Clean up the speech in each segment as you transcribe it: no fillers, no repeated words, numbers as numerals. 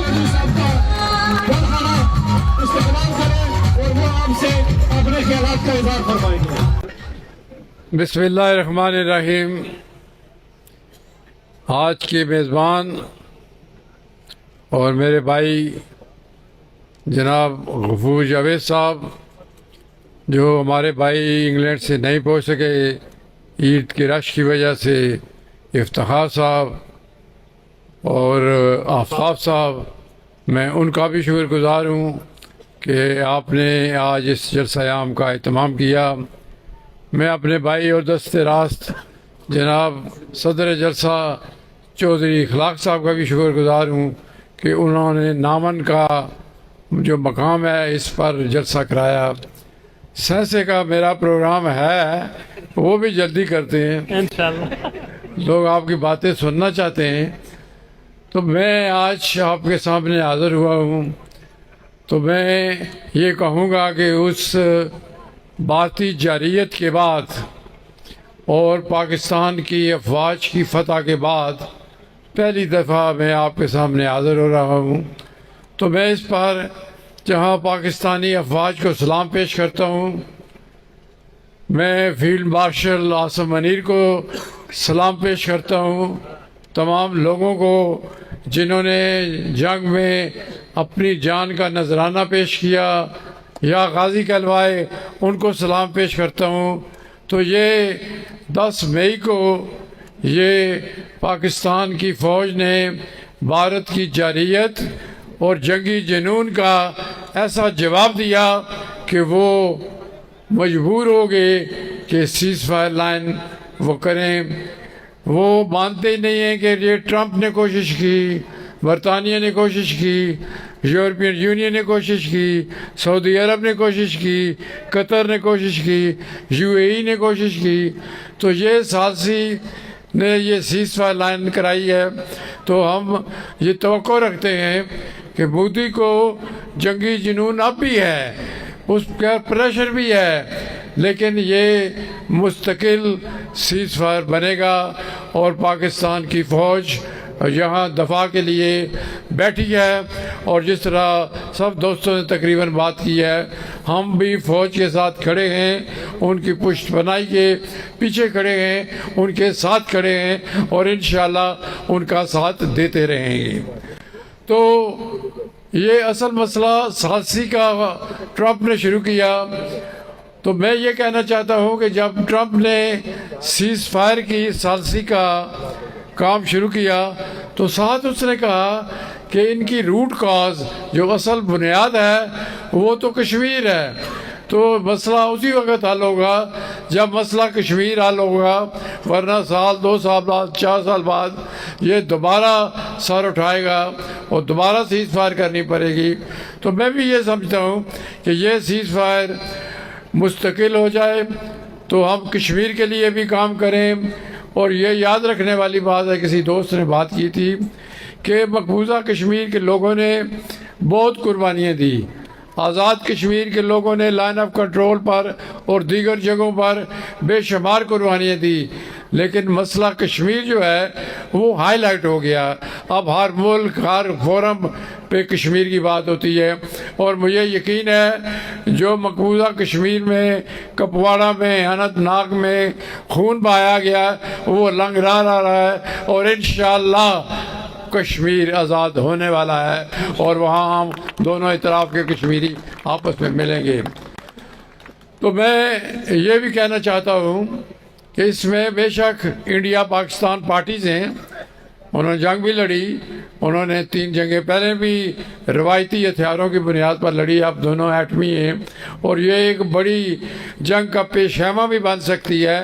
चौधरी साहब का बरखाना इस्तेमाल करें और वो आपसे अपने ख्यालात का इजहार फरमाएंगे। बिस्मिल्लाहिर्रहमानिर्रहीम। आज के मेज़बान और मेरे भाई जनाब गफूर जावेद साहब, जो हमारे भाई इंग्लैंड से नहीं पहुंच सके ईद की रश की वजह से, इफ्तिखार साहब और आफताब साहब, मैं उनका भी शुक्रगुजार हूँ कि आपने आज इस जलसा-ए-आम का एहतमाम किया। मैं अपने भाई और दस्ते रास्त जनाब सदर जलसा चौधरी इखलाक साहब का भी शुक्रगुजार हूँ कि उन्होंने नामन का जो मकाम है इस पर जलसा कराया। सहसे का मेरा प्रोग्राम है, वो भी जल्दी करते हैं इंशाअल्लाह, लोग आपकी बातें सुनना चाहते हैं। तो मैं आज आपके सामने हाज़िर हुआ हूँ, तो मैं ये कहूँगा कि उस बाती जारियत के बाद और पाकिस्तान की अफवाज की फतह के बाद पहली दफ़ा मैं आपके सामने हाज़िर हो रहा हूँ। तो मैं इस पर जहाँ पाकिस्तानी अफवाज को सलाम पेश करता हूँ, मैं फील्ड मार्शल आसिम मुनीर को सलाम पेश करता हूँ, तमाम लोगों को जिन्होंने जंग में अपनी जान का नजराना पेश किया या गाजी कहलवाए, उनको सलाम पेश करता हूँ। तो ये 10 मई को ये पाकिस्तान की फ़ौज ने भारत की जारियत और जंगी जुनून का ऐसा जवाब दिया कि वो मजबूर हो गए कि सीज़ फायर लाइन वो करें। वो मानते ही नहीं हैं कि ये ट्रंप ने कोशिश की, बरतानिया ने कोशिश की, यूरोपियन यूनियन ने कोशिश की, सऊदी अरब ने कोशिश की, कतर ने कोशिश की, यूएई ने कोशिश की। तो ये सालसी ने ये सीज़ फायर लाइन कराई है। तो हम ये तवक्को रखते हैं कि मोदी को जंगी जुनून अब भी है, उसका प्रेशर भी है, लेकिन ये मुस्तकिल सीज़ फायर बनेगा और पाकिस्तान की फ़ौज यहाँ दफ़ा के लिए बैठी है। और जिस तरह सब दोस्तों ने तकरीबन बात की है, हम भी फ़ौज के साथ खड़े हैं, उनकी पुष्ट बनाई के पीछे खड़े हैं, उनके साथ खड़े हैं और इंशाअल्लाह उनका साथ देते रहेंगे। तो ये असल मसला सालसी का ट्रंप ने शुरू किया। तो मैं ये कहना चाहता हूँ कि जब ट्रंप ने सीज़ फायर की सालसी का काम शुरू किया तो साथ उसने कहा कि इनकी रूट कॉज, जो असल बुनियाद है, वो तो कश्मीर है। तो मसला उसी वक्त हल होगा जब मसला कश्मीर हल होगा, वरना साल 2 साल बाद 4 साल बाद ये दोबारा सर उठाएगा और दोबारा सीज़ फायर करनी पड़ेगी। तो मैं भी ये समझता हूँ कि ये सीज़ फायर मुस्तकिल हो जाए तो हम कश्मीर के लिए भी काम करें। और ये याद रखने वाली बात है, किसी दोस्त ने बात की थी कि मकबूजा कश्मीर के लोगों ने बहुत कुर्बानियाँ दी। आज़ाद कश्मीर के लोगों ने लाइन ऑफ कंट्रोल पर और दीगर जगहों पर बेशुमार कुर्बानियाँ दी, लेकिन मसला कश्मीर जो है वो हाईलाइट हो गया। अब हर मुल्क, हर फोरम पे कश्मीर की बात होती है। और मुझे यकीन है जो मकबूजा कश्मीर में, कपवाड़ा में, अनंतनाग में खून बहाया गया वो लंघरा रहा है और इंशाअल्लाह कश्मीर आज़ाद होने वाला है और वहाँ हम दोनों इतराफ़ के कश्मीरी आपस में मिलेंगे। तो मैं ये भी कहना चाहता हूँ कि इसमें बेशक इंडिया पाकिस्तान पार्टीज़ हैं, उन्होंने जंग भी लड़ी, उन्होंने 3 जंगें पहले भी रवायती हथियारों की बुनियाद पर लड़ी, अब दोनों एटमी हैं और ये एक बड़ी जंग का पेशहमा भी बन सकती है।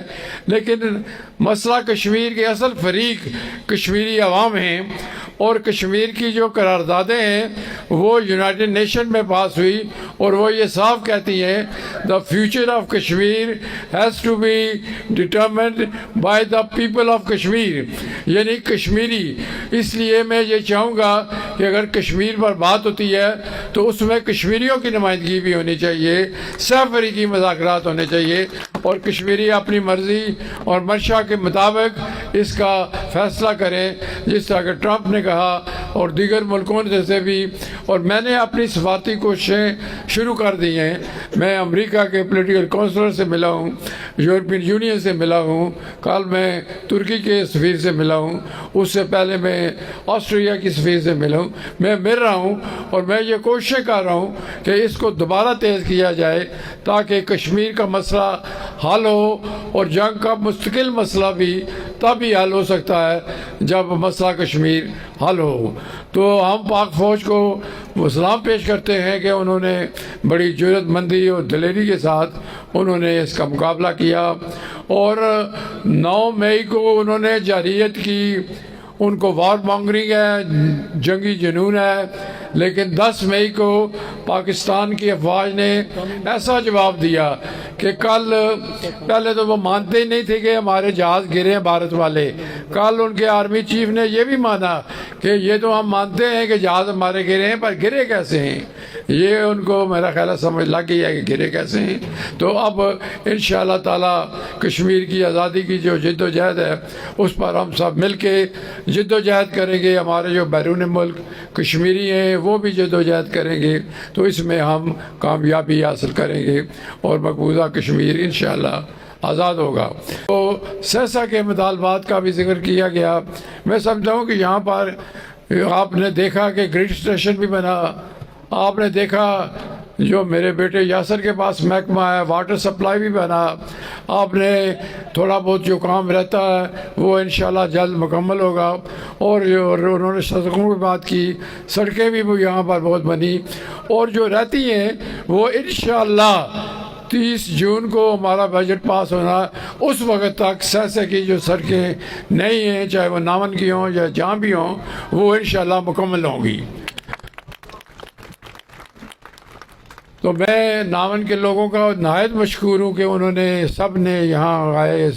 लेकिन मसला कश्मीर के असल फरीक कश्मीरी अवाम हैं और कश्मीर की जो करारदादें हैं वो यूनाइटेड नेशन में पास हुई और वो ये साफ कहती हैं the future of Kashmir has to be determined by the people of Kashmir, यानी कश्मीरी। इसलिए मैं ये चाहूँगा कि अगर कश्मीर पर बात होती है तो उसमें कश्मीरियों की नुमाइंदगी भी होनी चाहिए, सफरीकी मुज़ाकरात होने चाहिए और कश्मीरी अपनी मर्ज़ी और मंशा के मुताबिक इसका फ़ैसला करें। जिस तरह कि ट्रंप ने कहा اور دیگر ملکوں جیسے بھی، اور میں نے اپنی سفارتی کوششیں شروع کر دی ہیں۔ میں امریکہ کے پولیٹیکل کونسلر سے ملا ہوں، یورپین یونین سے ملا ہوں، کل میں ترکی کے سفیر سے ملا ہوں، اس سے پہلے میں آسٹریلیا کی سفیر سے ملا ہوں۔ میں مل رہا ہوں اور میں یہ کوششیں کر رہا ہوں کہ اس کو دوبارہ تیز کیا جائے تاکہ کشمیر کا مسئلہ حل ہو، اور جنگ کا مستقل مسئلہ بھی تب ہی حل ہو سکتا ہے جب مسئلہ کشمیر حل ہو۔ تو ہم پاک فوج کو سلام پیش کرتے ہیں کہ انہوں نے بڑی جرات مندی اور دلیری کے ساتھ انہوں نے اس کا مقابلہ کیا، اور 9 مئی کو انہوں نے جارحیت کی، ان کو وار مانگرنگ ہے، جنگی جنون ہے، لیکن 10 مئی کو پاکستان کی افواج نے ایسا جواب دیا کہ کل پہلے تو وہ مانتے ہی نہیں تھے کہ ہمارے جہاز گرے ہیں بھارت والے، کل ان کے آرمی چیف نے یہ بھی مانا کہ یہ تو ہم مانتے ہیں کہ جہاز ہمارے گرے ہیں، پر گرے کیسے ہیں؟ یہ ان کو میرا خیال ہے سمجھ لگ گئی ہے کہ گرے کیسے ہیں۔ تو اب انشاءاللہ تعالی کشمیر کی آزادی کی جو جد و جہد ہے اس پر ہم سب مل کے جد و جہد کریں گے، ہمارے جو بیرون ملک کشمیری ہیں وہ بھی جد و جہد کریں گے، تو اس میں ہم کامیابی حاصل کریں گے اور مقبوضہ کشمیر انشاءاللہ آزاد ہوگا۔ تو سیسا کے مطالبات کا بھی ذکر کیا گیا۔ میں سمجھتا ہوں کہ یہاں پر آپ نے دیکھا کہ گریڈ اسٹیشن بھی بنا، آپ نے دیکھا جو میرے بیٹے یاسر کے پاس محکمہ ہے، واٹر سپلائی بھی بنا، آپ نے تھوڑا بہت جو کام رہتا ہے وہ انشاءاللہ جلد مکمل ہوگا، اور انہوں نے سڑکوں کی بات کی، سڑکیں بھی یہاں پر بہت بنی، اور جو رہتی ہیں وہ انشاءاللہ 30 جون کو ہمارا بجٹ پاس ہونا، اس وقت تک سیسے کی جو سڑکیں نہیں ہیں، چاہے وہ ناون کی ہوں یا جہاں بھی ہوں، وہ انشاءاللہ مکمل ہوں گی۔ تو میں ناون کے لوگوں کا نہایت مشکور ہوں کہ انہوں نے سب نے یہاں آئے